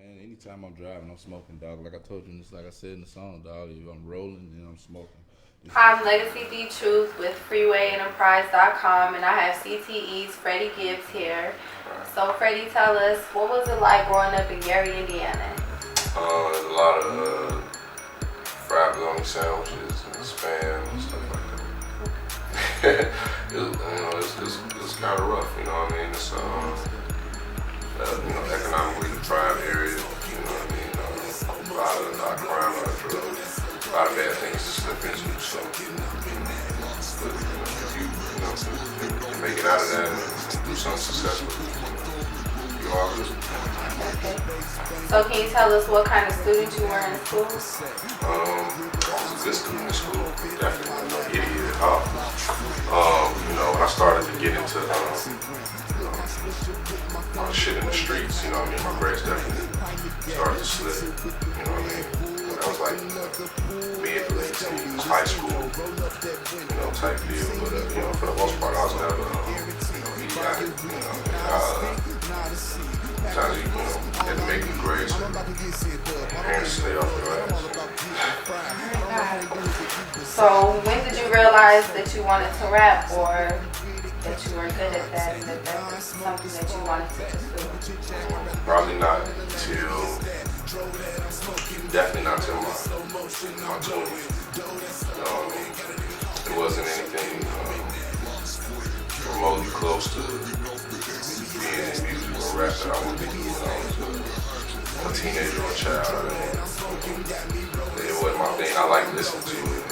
Man, anytime I'm driving, I'm smoking, dog. Like I told you, just like I said in the song, dog. If I'm rolling, then I'm smoking. I'm Legacy D Truth with FreewayEnterprise.com, and I have CTE's Freddie Gibbs here. So, Freddie, tell us, what was it like growing up in Gary, Indiana? There's a lot of fried bologna sandwiches and spam and stuff like that. It's kind of rough, you know what I mean? It's economically deprived area, you know what I mean? A lot of crime, a lot of drugs, a lot of bad things to slip into. So, but, if you make it out of that and do something successful, you're all good. Okay. So can you tell us what kind of student you were in school? I was a good student in school, definitely no idiot at all. When I started to get into shit in the streets, you know what I mean, my grades definitely started to slip, you know what I mean. That was like mid to late teens, high school, type deal. But for the most part, I was never, idiotic, sometimes you had to make new grades and parents stay off your ass. So when did you realize that you wanted to rap, or that you were good at that, and that was something that you wanted to pursue? Probably not till, definitely not till my 20s. It wasn't anything remotely close to being in music or rap that I wanted to do when I was a teenager or a child. It wasn't my thing. I liked listening to it,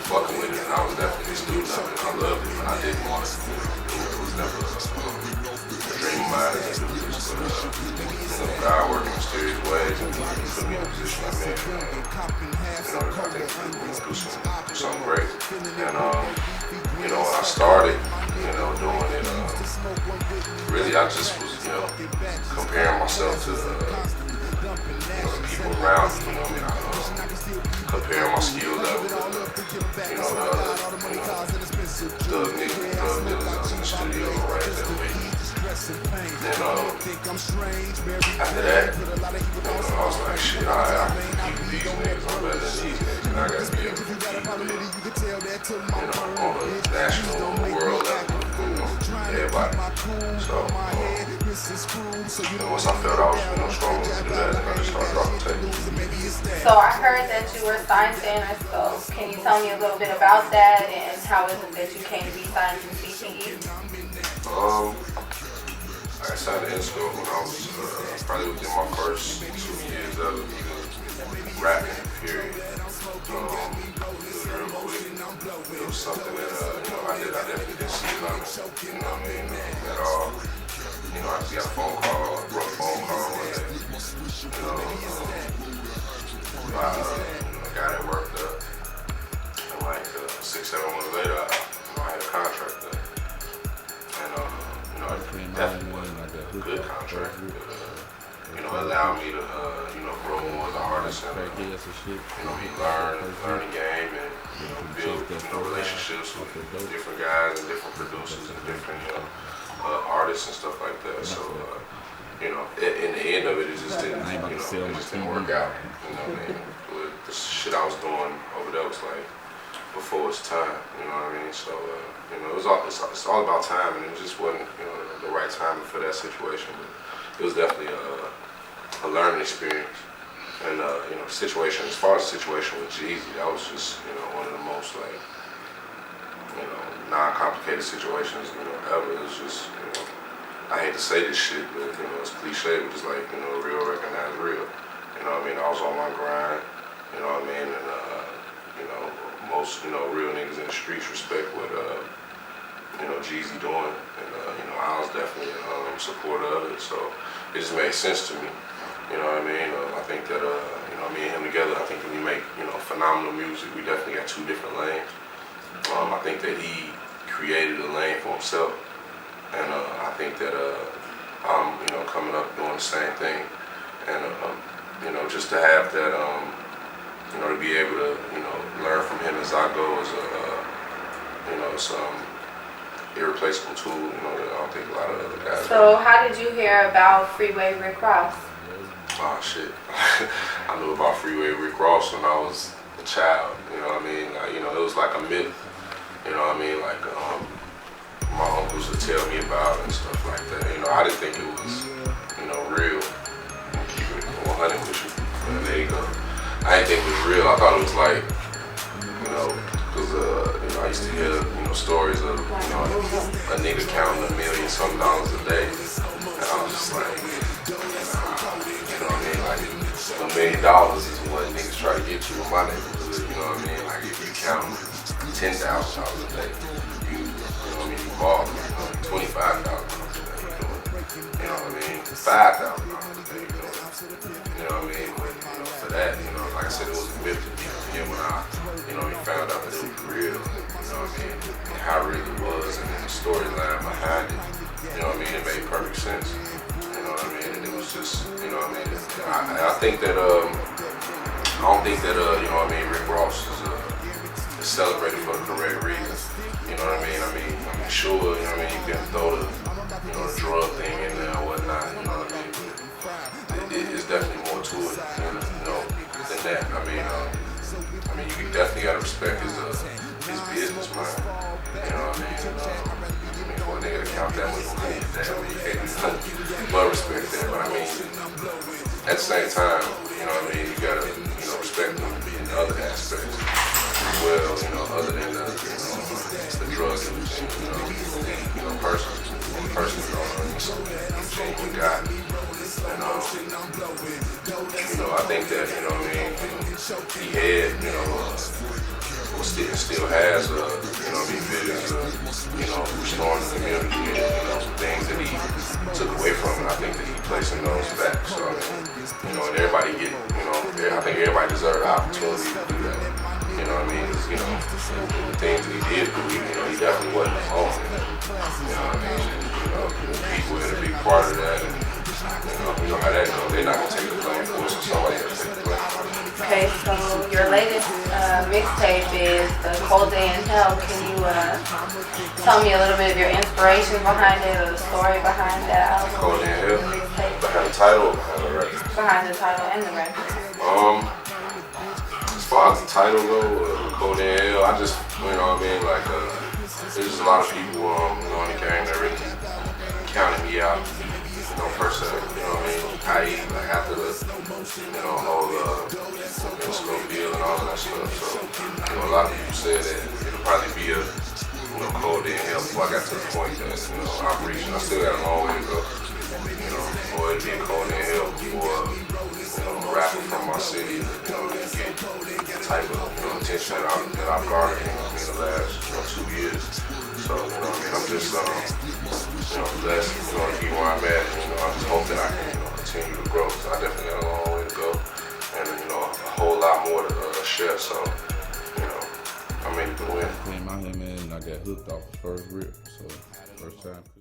fucking with it, and I was definitely a student of it. I loved it, but I didn't want to do it. It was never a dream of mine to do this. But God working in mysterious ways and put me in a position I'm in. I think do something great. And when I started, doing it, really I just was, comparing myself to the people around me, comparing my skill level with the niggas, drug dealers in the studio right there with me. And after that, I was like, shit, I can keep these niggas, I'm better than these niggas, and I gotta be able to compete with, on the national, world level, everybody. So, once I felt I was, strong enough to do that, I just started dropping tapes. So I heard that you were signed to Interscope. Can you tell me a little bit about that, and how is it that you came to be signed to CTE? I signed to Interscope when I was probably within my first 2 years of rapping, period. It was real quick. It was something that, I definitely didn't see it on, at all. I got a phone call, a rough phone call one day, by a guy that worked up, and like 6-7 months later, I had a contract there. And, it definitely wasn't like a good contract. It allowed me to, grow more as an artist and, learn the game and, build, relationships with different guys and different producers and different, artists and stuff like that. So, in the end of it, it just didn't, work out. With the shit I was doing over there was like before its time. You know what I mean? So, it's all about time, and it just wasn't, the right time for that situation. But it was definitely a learning experience. And situation, as far as the situation with Jeezy, that was just, one of the most like, non-complicated situations, ever. It was just, I hate to say this shit, but it's cliche, but it's like, real recognize real. I was on my grind, and most, real niggas in the streets respect what, Jeezy doing, and, I was definitely supporter of it, so it just made sense to me. I think that, me and him together, I think that we make, phenomenal music. We definitely got two different lanes. I think that he created a lane for himself, and I think that I'm, coming up doing the same thing, and just to have that, to be able to, learn from him as I go is it's irreplaceable tool, that I don't think a lot of other guys. So how did you hear about Freeway Rick Ross? Shit. I knew about Freeway Rick Ross when I was a child. You know what I mean? Like, you know, it was like a myth. You know what I mean? Like my uncles would tell me about it and stuff like that. You know, I didn't think it was, you know, real. Keep it 100 with you. But there you go. I didn't think it was real. I thought it was like, you know, because you know, I used to hear, you know, stories of, you know, a nigga counting $1 million something a day. And I was just like, you know what I mean? Like, $1 million is what niggas try to get you in my neighborhood. You know what I mean? Like, if you count $10,000 a day, you know what I mean? You ball, $25,000 a day. You know what I mean? $5,000 a day. You know what I mean? But, you know, for that, you know, like I said, it was a myth to me. And when I, you know, found out that it was real, you know what I mean? And how real it was, and then the storyline behind it. You know what I mean? It made perfect sense. You know what I mean? And it was just, you know what I mean? I think that, I don't think that, you know what I mean, Rick Ross is celebrated for the correct reason. You know what I mean? I mean, sure, you know what I mean, you can throw the, you know, the drug thing in there and whatnot, you know what I mean? But it's definitely more to it, you know, than that. I mean, you definitely gotta respect his business mind. You know what I mean? For a nigga to count that much money, damn, you can't do nothing but respect that. But I mean, at the same time, you know what I mean, you gotta, you know, respect them in other aspects as well, you know, other than the, you know, the drug use and, you know, person, you know, genuine guy. And, you know, I think that, you know what I mean, he had, you know, still has, you know, these visions of, you know, restoring the community and, you know, some things that he took away from it. I think that he's placing those back. So, I mean, you know, and everybody get, you know, I think everybody deserves the opportunity to do that. You know what I mean? You know, the things that he did do, you know, he definitely wasn't alone. You know what I mean? And, you know, people had a big part of that. And, you know how that goes. They're not going to take the blame for it, so somebody has to take the blame. Okay, so your latest mixtape is The Cold Day in Hell. Can you tell me a little bit of your inspiration behind it or the story behind that album? Cold Day in Hell? Behind the title or behind the record? Behind the title and the record. As far as the title goes, Cold Day in Hell, I just, you know what I mean, like, there's just a lot of people, you know, in the game that really counted me out. You know, per se, you know what I mean? Like after the, you know, whole Mexico deal and all of that stuff. So, you know, a lot of people said that it'll probably be a, you know, cold day in hell before I got to the point that, you know, I'm reaching. I still got a long way to go. You know, or it'll be a cold day in hell before, you know, a rapper from my city, you know, get the type of, you know, attention that I've garnered, you know, in the last, you know, 2 years. So, you know, I mean, I'm just, you know, blessed, you know, to be where I'm at. You know, I just hope that I can, you know, continue to grow. So I definitely got a long way to go, and you know, a whole lot more to share. So, you know, I'm ready to win. Came out here, man, and I got hooked off the first rip. So, first time.